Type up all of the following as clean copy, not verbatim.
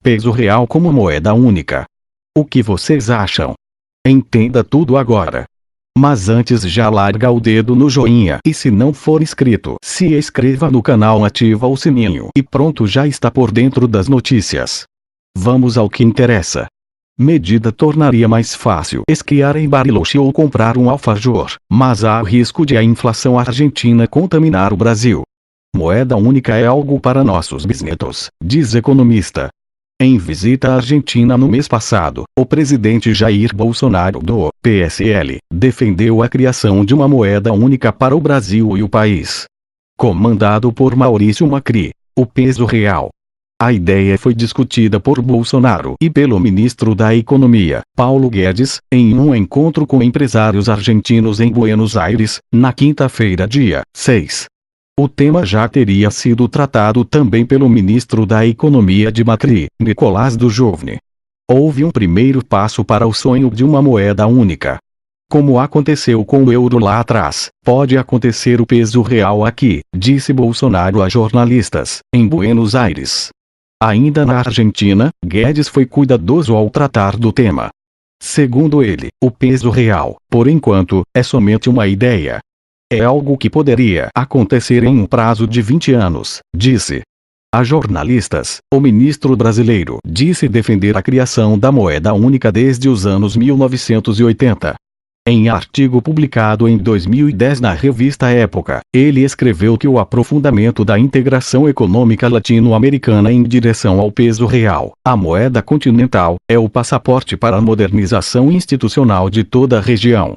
peso real como moeda única. O que vocês acham? Entenda tudo agora. Mas antes já larga o dedo no joinha e se não for inscrito, se inscreva no canal, ativa o sininho e pronto, já está por dentro das notícias. Vamos ao que interessa. Medida tornaria mais fácil esquiar em Bariloche ou comprar um alfajor, mas há o risco de a inflação argentina contaminar o Brasil. Moeda única é algo para nossos bisnetos, diz economista. Em visita à Argentina no mês passado, o presidente Jair Bolsonaro, do PSL, defendeu a criação de uma moeda única para o Brasil e o país. Comandado por Maurício Macri, o peso real. A ideia foi discutida por Bolsonaro e pelo ministro da Economia, Paulo Guedes, em um encontro com empresários argentinos em Buenos Aires, na quinta-feira, dia 6. O tema já teria sido tratado também pelo ministro da Economia de Macri, Nicolás do Giovne. Houve um primeiro passo para o sonho de uma moeda única. Como aconteceu com o euro lá atrás, pode acontecer o peso real aqui, disse Bolsonaro a jornalistas, em Buenos Aires. Ainda na Argentina, Guedes foi cuidadoso ao tratar do tema. Segundo ele, o peso real, por enquanto, é somente uma ideia. É algo que poderia acontecer em um prazo de 20 anos, disse. A jornalistas, o ministro brasileiro disse defender a criação da moeda única desde os anos 1980. Em artigo publicado em 2010 na revista Época, ele escreveu que o aprofundamento da integração econômica latino-americana em direção ao peso real, a moeda continental, é o passaporte para a modernização institucional de toda a região.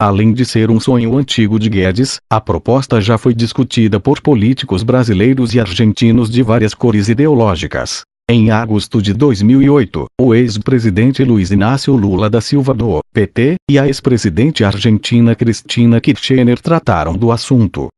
Além de ser um sonho antigo de Guedes, a proposta já foi discutida por políticos brasileiros e argentinos de várias cores ideológicas. Em agosto de 2008, o ex-presidente Luiz Inácio Lula da Silva do PT e a ex-presidente argentina Cristina Kirchner trataram do assunto.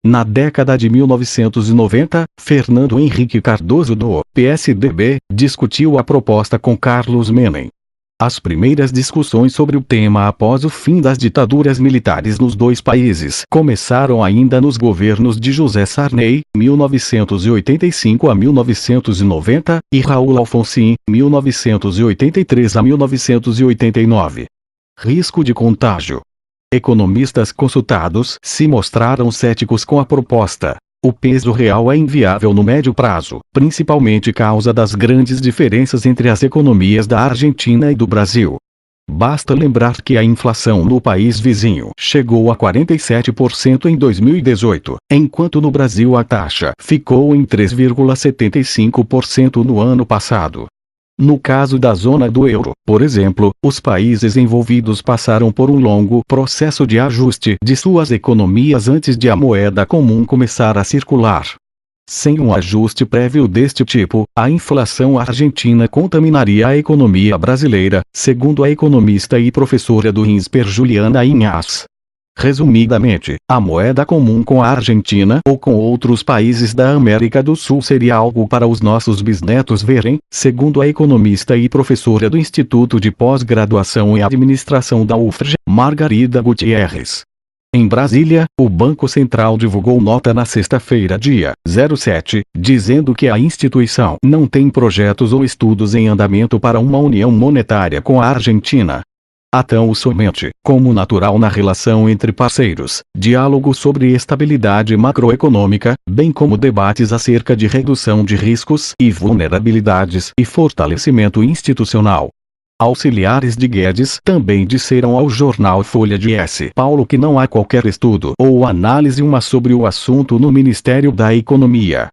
Na década de 1990, Fernando Henrique Cardoso do PSDB discutiu a proposta com Carlos Menem. As primeiras discussões sobre o tema após o fim das ditaduras militares nos dois países começaram ainda nos governos de José Sarney, 1985 a 1990, e Raul Alfonsín, 1983 a 1989. Risco de contágio. Economistas consultados se mostraram céticos com a proposta. O peso real é inviável no médio prazo, principalmente causa das grandes diferenças entre as economias da Argentina e do Brasil. Basta lembrar que a inflação no país vizinho chegou a 47% em 2018, enquanto no Brasil a taxa ficou em 3,75% no ano passado. No caso da zona do euro, por exemplo, os países envolvidos passaram por um longo processo de ajuste de suas economias antes de a moeda comum começar a circular. Sem um ajuste prévio deste tipo, a inflação argentina contaminaria a economia brasileira, segundo a economista e professora do INSPER Juliana Inhas. Resumidamente, a moeda comum com a Argentina ou com outros países da América do Sul seria algo para os nossos bisnetos verem, segundo a economista e professora do Instituto de Pós-Graduação em Administração da UFRJ, Margarida Gutierrez. Em Brasília, o Banco Central divulgou nota na sexta-feira, dia 07, dizendo que a instituição não tem projetos ou estudos em andamento para uma união monetária com a Argentina. Há tão somente, como natural na relação entre parceiros, diálogo sobre estabilidade macroeconômica, bem como debates acerca de redução de riscos e vulnerabilidades e fortalecimento institucional. Auxiliares de Guedes também disseram ao jornal Folha de S. Paulo que não há qualquer estudo ou análise sobre o assunto no Ministério da Economia.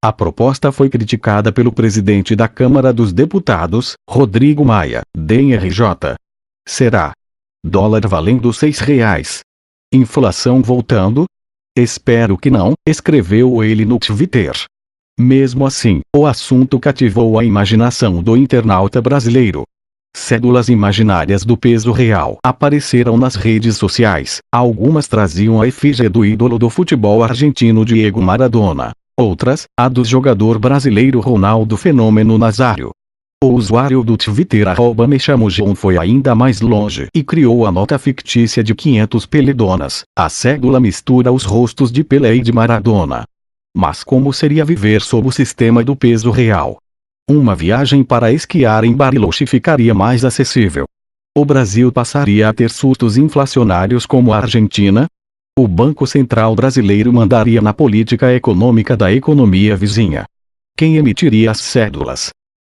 A proposta foi criticada pelo presidente da Câmara dos Deputados, Rodrigo Maia, DNRJ. Será dólar valendo R$6. Inflação voltando? Espero que não, escreveu ele no Twitter. Mesmo assim, o assunto cativou a imaginação do internauta brasileiro. Cédulas imaginárias do peso real apareceram nas redes sociais. Algumas traziam a efígie do ídolo do futebol argentino Diego Maradona. Outras, a do jogador brasileiro Ronaldo Fenômeno Nazário. O usuário do Twitter @mechamojão foi ainda mais longe e criou a nota fictícia de 500 peledonas. A cédula mistura os rostos de Pelé e de Maradona. Mas como seria viver sob o sistema do peso real? Uma viagem para esquiar em Bariloche ficaria mais acessível. O Brasil passaria a ter surtos inflacionários como a Argentina. O Banco Central brasileiro mandaria na política econômica da economia vizinha. Quem emitiria as cédulas?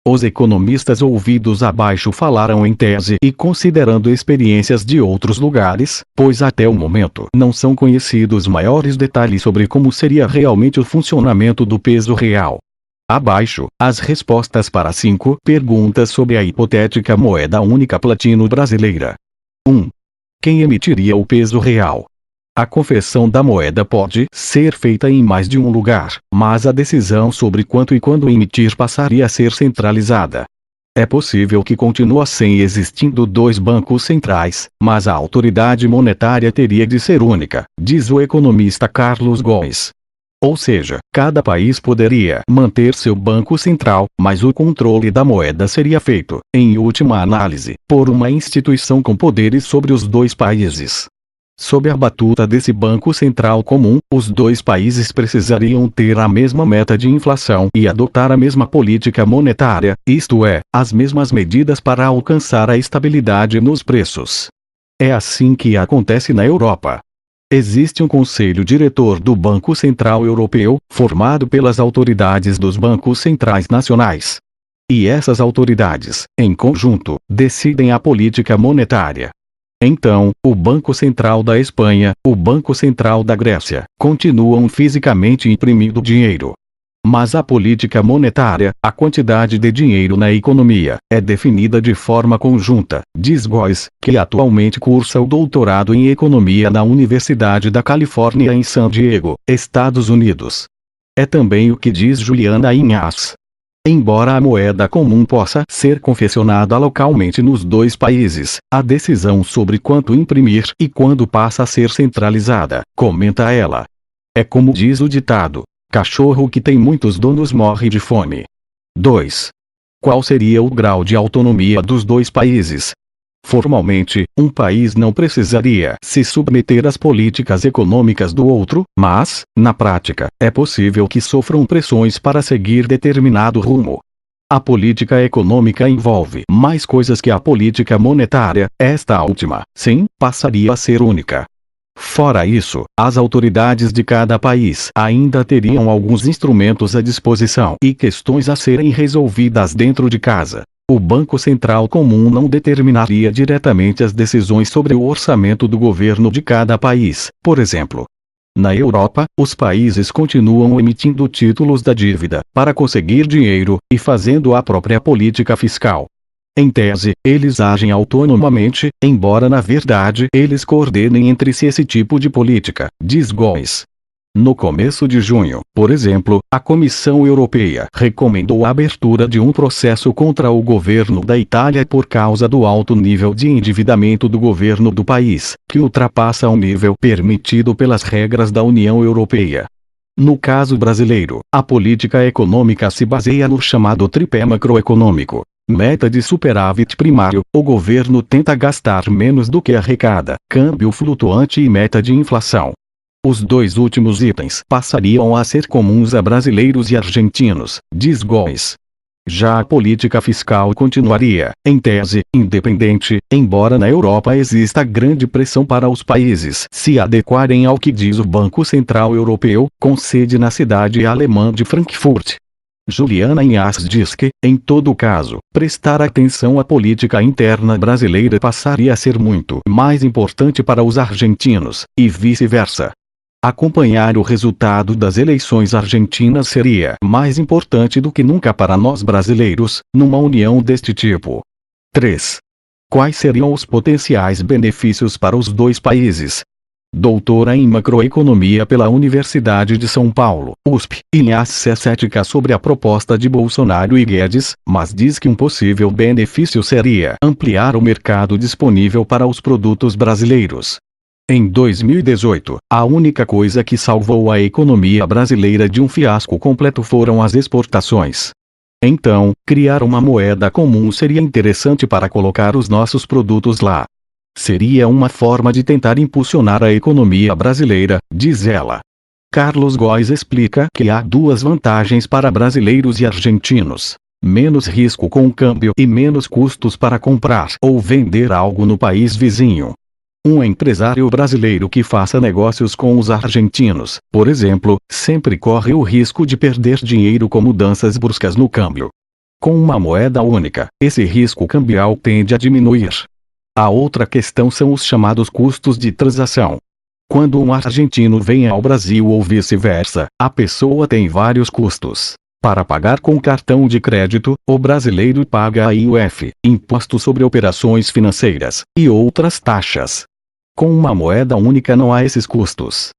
Os economistas ouvidos abaixo falaram em tese e considerando experiências de outros lugares, pois até o momento não são conhecidos maiores detalhes sobre como seria realmente o funcionamento do peso real. Abaixo, as respostas para 5 perguntas sobre a hipotética moeda única platino brasileira. 1. Quem emitiria o peso real? A conversão da moeda pode ser feita em mais de um lugar, mas a decisão sobre quanto e quando emitir passaria a ser centralizada. É possível que continuassem existindo 2 bancos centrais, mas a autoridade monetária teria de ser única, diz o economista Carlos Góes. Ou seja, cada país poderia manter seu banco central, mas o controle da moeda seria feito, em última análise, por uma instituição com poderes sobre os 2 países. Sob a batuta desse banco central comum, os 2 países precisariam ter a mesma meta de inflação e adotar a mesma política monetária, isto é, as mesmas medidas para alcançar a estabilidade nos preços. É assim que acontece na Europa. Existe um conselho diretor do Banco Central Europeu, formado pelas autoridades dos bancos centrais nacionais. E essas autoridades, em conjunto, decidem a política monetária. Então, o Banco Central da Espanha, o Banco Central da Grécia, continuam fisicamente imprimindo dinheiro. Mas a política monetária, a quantidade de dinheiro na economia, é definida de forma conjunta, diz Góes, que atualmente cursa o doutorado em economia na Universidade da Califórnia em San Diego, Estados Unidos. É também o que diz Juliana Inhas. Embora a moeda comum possa ser confeccionada localmente nos 2 países, a decisão sobre quanto imprimir e quando passa a ser centralizada, comenta ela. É como diz o ditado: cachorro que tem muitos donos morre de fome. 2. Qual seria o grau de autonomia dos 2 países? Formalmente, um país não precisaria se submeter às políticas econômicas do outro, mas, na prática, é possível que sofram pressões para seguir determinado rumo. A política econômica envolve mais coisas que a política monetária, esta última, sim, passaria a ser única. Fora isso, as autoridades de cada país ainda teriam alguns instrumentos à disposição e questões a serem resolvidas dentro de casa. O Banco Central Comum não determinaria diretamente as decisões sobre o orçamento do governo de cada país, por exemplo. Na Europa, os países continuam emitindo títulos da dívida, para conseguir dinheiro, e fazendo a própria política fiscal. Em tese, eles agem autonomamente, embora na verdade eles coordenem entre si esse tipo de política, diz Góes. No começo de junho, por exemplo, a Comissão Europeia recomendou a abertura de um processo contra o governo da Itália por causa do alto nível de endividamento do governo do país, que ultrapassa o nível permitido pelas regras da União Europeia. No caso brasileiro, a política econômica se baseia no chamado tripé macroeconômico. Meta de superávit primário, o governo tenta gastar menos do que arrecada, câmbio flutuante e meta de inflação. Os 2 últimos itens passariam a ser comuns a brasileiros e argentinos, diz Góes. Já a política fiscal continuaria, em tese, independente, embora na Europa exista grande pressão para os países se adequarem ao que diz o Banco Central Europeu, com sede na cidade alemã de Frankfurt. Juliana Inhas diz que, em todo caso, prestar atenção à política interna brasileira passaria a ser muito mais importante para os argentinos, e vice-versa. Acompanhar o resultado das eleições argentinas seria mais importante do que nunca para nós brasileiros, numa união deste tipo. 3. Quais seriam os potenciais benefícios para os 2 países? Doutora em macroeconomia pela Universidade de São Paulo, USP, Inhas é cética sobre a proposta de Bolsonaro e Guedes, mas diz que um possível benefício seria ampliar o mercado disponível para os produtos brasileiros. Em 2018, a única coisa que salvou a economia brasileira de um fiasco completo foram as exportações. Então, criar uma moeda comum seria interessante para colocar os nossos produtos lá. Seria uma forma de tentar impulsionar a economia brasileira, diz ela. Carlos Góes explica que há 2 vantagens para brasileiros e argentinos. menos risco com o câmbio e menos custos para comprar ou vender algo no país vizinho. Um empresário brasileiro que faça negócios com os argentinos, por exemplo, sempre corre o risco de perder dinheiro com mudanças bruscas no câmbio. Com uma moeda única, esse risco cambial tende a diminuir. A outra questão são os chamados custos de transação. Quando um argentino vem ao Brasil ou vice-versa, a pessoa tem vários custos. Para pagar com cartão de crédito, o brasileiro paga a IOF, Imposto sobre Operações Financeiras, e outras taxas. Com uma moeda única não há esses custos.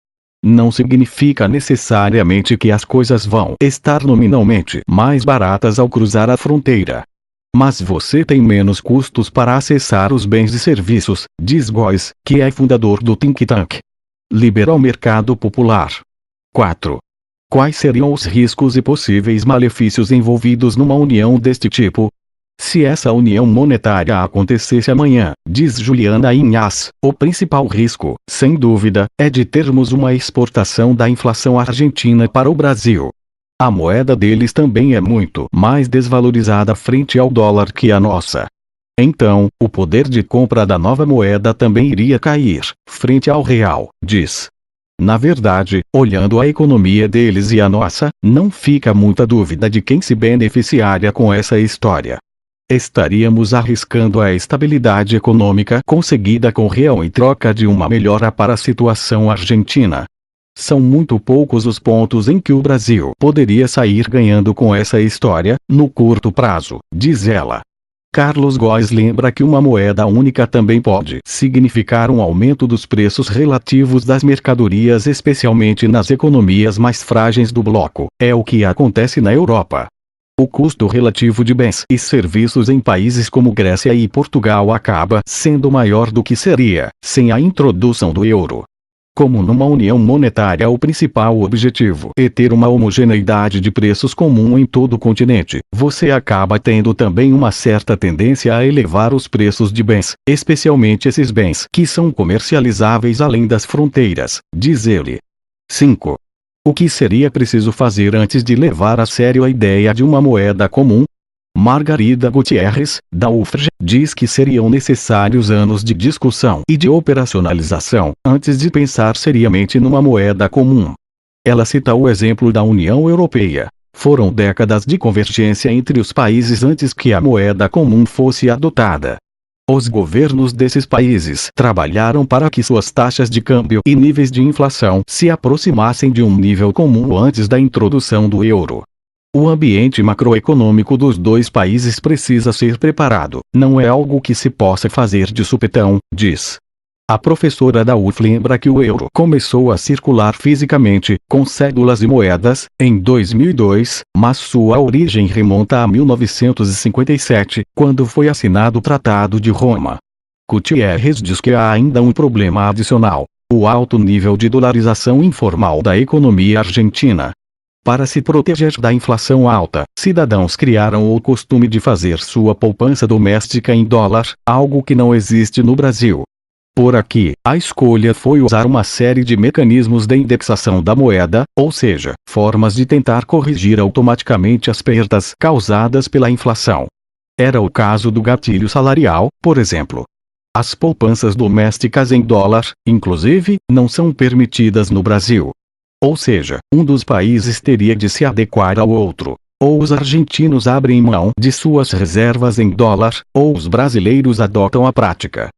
Não significa necessariamente que as coisas vão estar nominalmente mais baratas ao cruzar a fronteira. Mas você tem menos custos para acessar os bens e serviços, diz Góes, que é fundador do think tank Liberal Mercado Popular. 4. Quais seriam os riscos e possíveis malefícios envolvidos numa união deste tipo? Se essa união monetária acontecesse amanhã, diz Juliana Inhas, o principal risco, sem dúvida, é de termos uma exportação da inflação argentina para o Brasil. A moeda deles também é muito mais desvalorizada frente ao dólar que a nossa. Então, o poder de compra da nova moeda também iria cair, frente ao real, diz. Na verdade, olhando a economia deles e a nossa, não fica muita dúvida de quem se beneficiaria com essa história. Estaríamos arriscando a estabilidade econômica conseguida com o real em troca de uma melhora para a situação argentina. São muito poucos os pontos em que o Brasil poderia sair ganhando com essa história, no curto prazo, diz ela. Carlos Góes lembra que uma moeda única também pode significar um aumento dos preços relativos das mercadorias, especialmente nas economias mais frágeis do bloco. É o que acontece na Europa. O custo relativo de bens e serviços em países como Grécia e Portugal acaba sendo maior do que seria sem a introdução do euro. Como numa união monetária o principal objetivo é ter uma homogeneidade de preços comum em todo o continente, você acaba tendo também uma certa tendência a elevar os preços de bens, especialmente esses bens que são comercializáveis além das fronteiras, diz ele. 5. O que seria preciso fazer antes de levar a sério a ideia de uma moeda comum? Margarida Gutierrez, da UFRJ, diz que seriam necessários anos de discussão e de operacionalização, antes de pensar seriamente numa moeda comum. Ela cita o exemplo da União Europeia. Foram décadas de convergência entre os países antes que a moeda comum fosse adotada. Os governos desses países trabalharam para que suas taxas de câmbio e níveis de inflação se aproximassem de um nível comum antes da introdução do euro. O ambiente macroeconômico dos dois países precisa ser preparado, não é algo que se possa fazer de supetão, diz. A professora da UF lembra que o euro começou a circular fisicamente, com cédulas e moedas, em 2002, mas sua origem remonta a 1957, quando foi assinado o Tratado de Roma. Gutierrez diz que há ainda um problema adicional: o alto nível de dolarização informal da economia argentina. Para se proteger da inflação alta, cidadãos criaram o costume de fazer sua poupança doméstica em dólar, algo que não existe no Brasil. Por aqui, a escolha foi usar uma série de mecanismos de indexação da moeda, ou seja, formas de tentar corrigir automaticamente as perdas causadas pela inflação. Era o caso do gatilho salarial, por exemplo. As poupanças domésticas em dólar, inclusive, não são permitidas no Brasil. Ou seja, um dos países teria de se adequar ao outro. Ou os argentinos abrem mão de suas reservas em dólar, ou os brasileiros adotam a prática.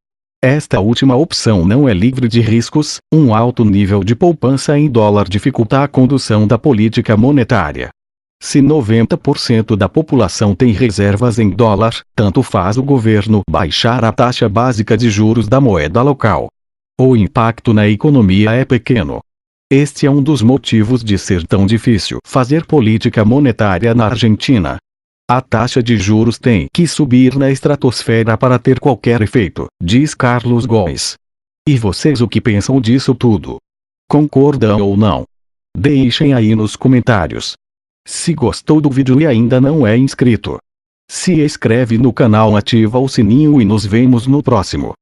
Esta última opção não é livre de riscos. Um alto nível de poupança em dólar dificulta a condução da política monetária. Se 90% da população tem reservas em dólar, tanto faz o governo baixar a taxa básica de juros da moeda local. O impacto na economia é pequeno. Este é um dos motivos de ser tão difícil fazer política monetária na Argentina. A taxa de juros tem que subir na estratosfera para ter qualquer efeito, diz Carlos Góes. E vocês o que pensam disso tudo? Concordam ou não? Deixem aí nos comentários. Se gostou do vídeo e ainda não é inscrito, se inscreve no canal, ativa o sininho e nos vemos no próximo.